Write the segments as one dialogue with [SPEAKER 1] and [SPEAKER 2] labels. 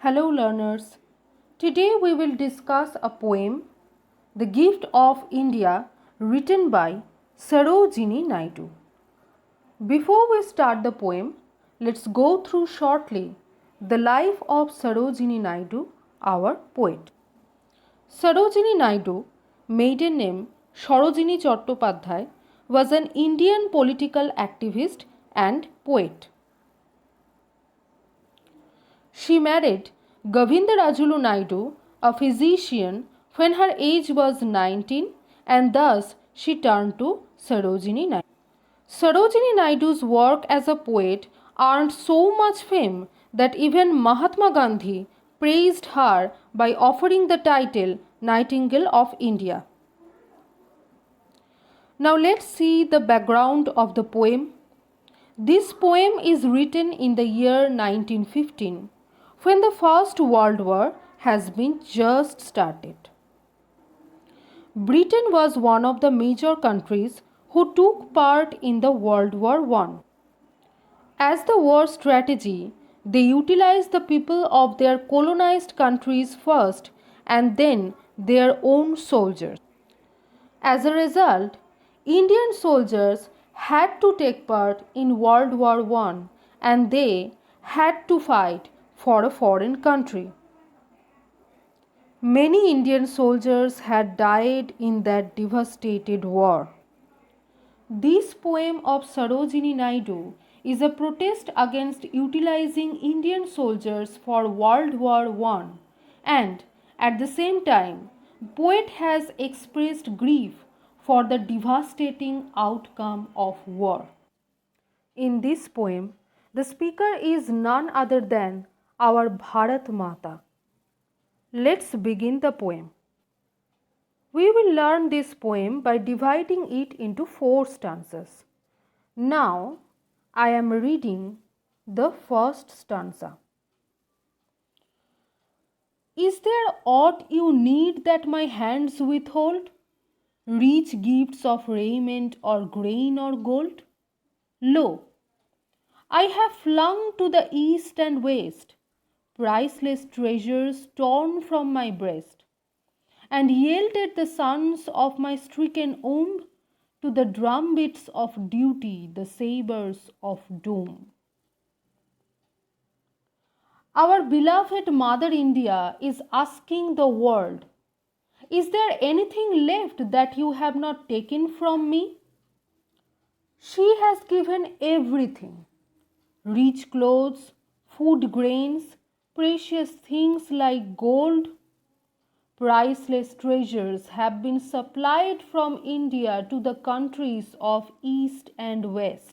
[SPEAKER 1] Hello learners. Today we will discuss a poem, The Gift of India, written by Sarojini Naidu. Before we start the poem, let's go through shortly the life of Sarojini Naidu, our poet. Sarojini Naidu, maiden name Sarojini Chattopadhyay, was an Indian political activist and poet. She married Govindarajulu Naidu, a physician, when her age was 19, and thus she turned to Sarojini Naidu. Sarojini Naidu's work as a poet earned so much fame that even Mahatma Gandhi praised her by offering the title Nightingale of India. Now let's see the background of the poem. This poem is written in the year 1915, when the First World War has been just started. Britain was one of the major countries who took part in the World War I. As the war strategy, they utilized the people of their colonized countries first and then their own soldiers. As a result, Indian soldiers had to take part in World War I and they had to fight for a foreign country. Many Indian soldiers had died in that devastated war. This poem of Sarojini Naidu is a protest against utilizing Indian soldiers for World War I, and at the same time, the poet has expressed grief for the devastating outcome of war. In this poem, the speaker is none other than our Bharat Mata. Let's begin the poem. We will learn this poem by dividing it into 4 stanzas. Now, I am reading the first stanza. Is there aught you need that my hands withhold? Rich gifts of raiment or grain or gold? Lo, I have flung to the east and west priceless treasures torn from my breast, and yielded the sons of my stricken womb to the drumbeats of duty, the sabres of doom. Our beloved Mother India is asking the world, is there anything left that you have not taken from me? She has given everything: rich clothes, food grains, precious things like gold. Priceless treasures have been supplied from India to the countries of East and West.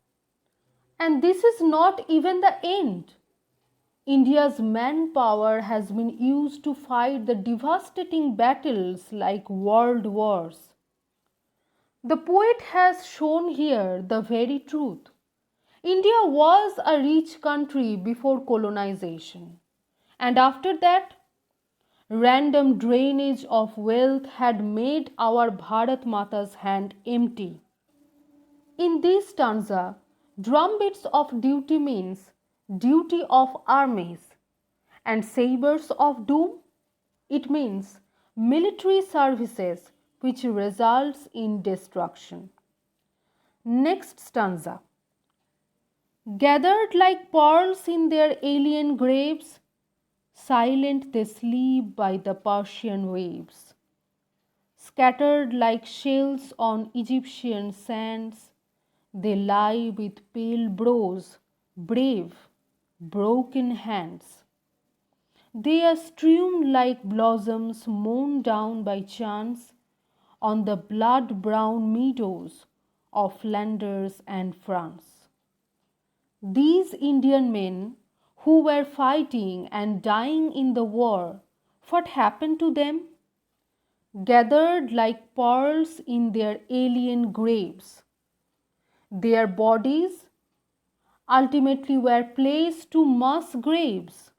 [SPEAKER 1] And this is not even the end. India's manpower has been used to fight the devastating battles like world wars. The poet has shown here the very truth. India was a rich country before colonization, and after that, random drainage of wealth had made our Bharat Mata's hand empty. In this stanza, drumbeats of duty means duty of armies, and sabres of doom, it means military services which results in destruction. Next stanza. Gathered like pearls in their alien graves, silent they sleep by the Persian waves. Scattered like shells on Egyptian sands, they lie with pale brows, brave, broken hands. They are strewn like blossoms mown down by chance on the blood-brown meadows of Flanders and France. These Indian men who were fighting and dying in the war, what happened to them? Gathered like pearls in their alien graves. Their bodies ultimately were placed to mass graves.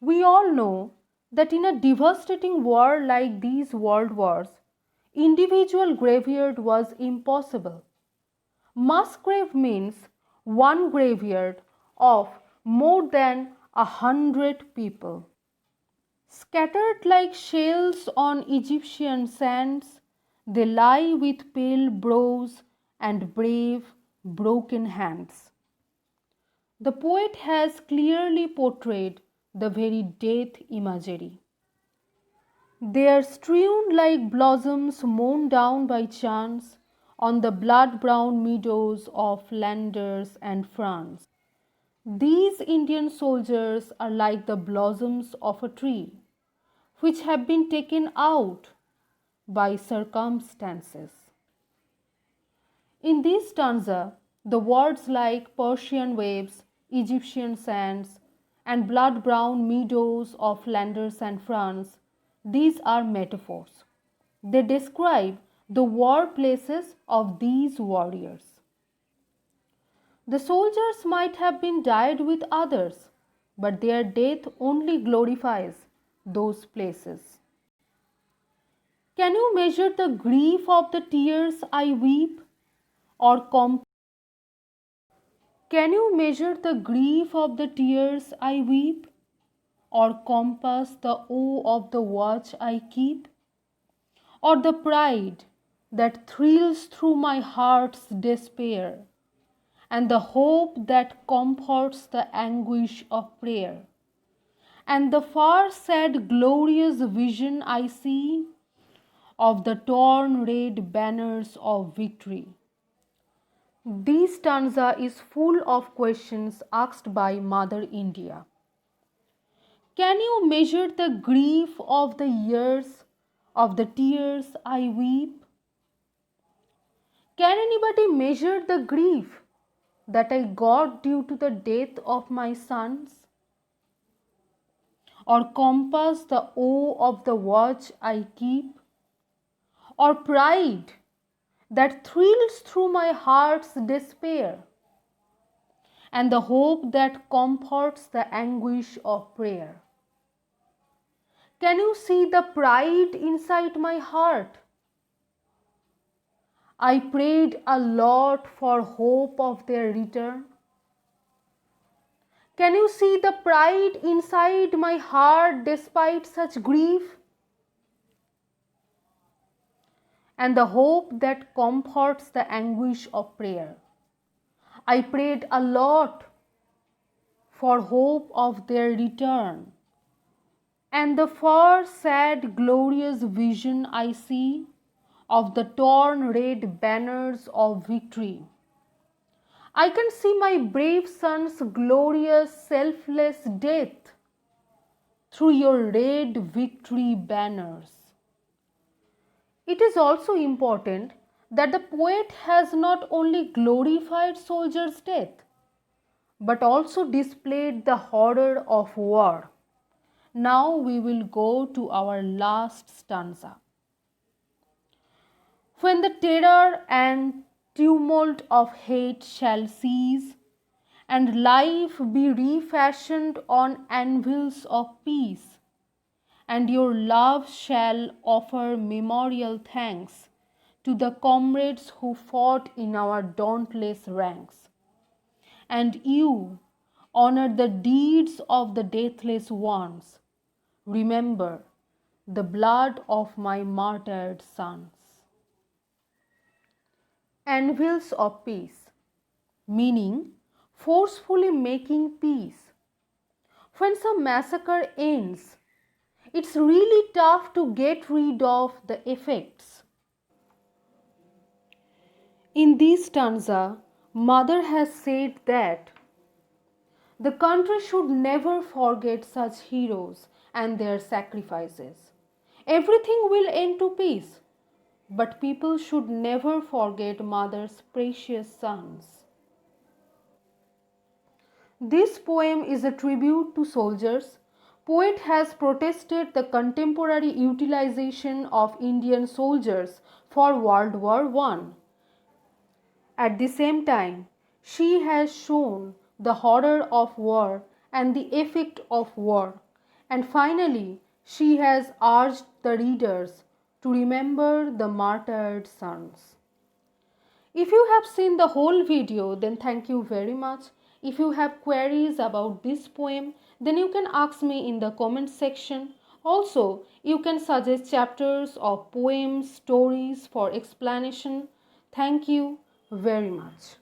[SPEAKER 1] We all know that in a devastating war like these world wars, individual graveyard was impossible. Mass grave means one graveyard of more than 100 people. Scattered like shells on Egyptian sands, they lie with pale brows and brave, broken hands. The poet has clearly portrayed the very death imagery. They are strewn like blossoms mown down by chance on the blood-brown meadows of Flanders and France. These Indian soldiers are like the blossoms of a tree, which have been taken out by circumstances. In this stanza, the words like Persian waves, Egyptian sands, and blood-brown meadows of Flanders and France, these are metaphors. They describe the war places of these warriors. The soldiers might have been died with others, but their death only glorifies those places. Can you measure the grief of the tears I weep, or can you measure the grief of the tears I weep, or compass the woe of the watch I keep, or the pride that thrills through my heart's despair, and the hope that comforts the anguish of prayer, and the far sad glorious vision I see of the torn red banners of victory. This stanza is full of questions asked by Mother India. Can you measure the grief of the years, of the tears I weep? Can anybody measure the grief that I got due to the death of my sons? Or compass the woe of the watch I keep? Or pride that thrills through my heart's despair, and the hope that comforts the anguish of prayer? Can you see the pride inside my heart? I prayed a lot for hope of their return. Can you see the pride inside my heart despite such grief? And the hope that comforts the anguish of prayer. I prayed a lot for hope of their return. And the far sad glorious vision I see of the torn red banners of victory. I can see my brave son's glorious selfless death through your red victory banners. It is also important that the poet has not only glorified soldiers' death, but also displayed the horror of war. Now we will go to our last stanza. When the terror and tumult of hate shall cease, and life be refashioned on anvils of peace, and your love shall offer memorial thanks to the comrades who fought in our dauntless ranks, and you honor the deeds of the deathless ones, remember the blood of my martyred sons. Anvils of peace, meaning forcefully making peace. When some massacre ends, it's really tough to get rid of the effects. In this stanza, Mother has said that the country should never forget such heroes and their sacrifices. Everything will end to peace, but people should never forget Mother's precious sons. This poem is a tribute to soldiers. Poet has protested the contemporary utilization of Indian soldiers for World War I. At the same time, she has shown the horror of war and the effect of war. And finally, she has urged the readers to remember the martyred sons. If you have seen the whole video, then thank you very much. If you have queries about this poem, then you can ask me in the comment section. Also, you can suggest chapters of poems, stories for explanation. Thank you very much.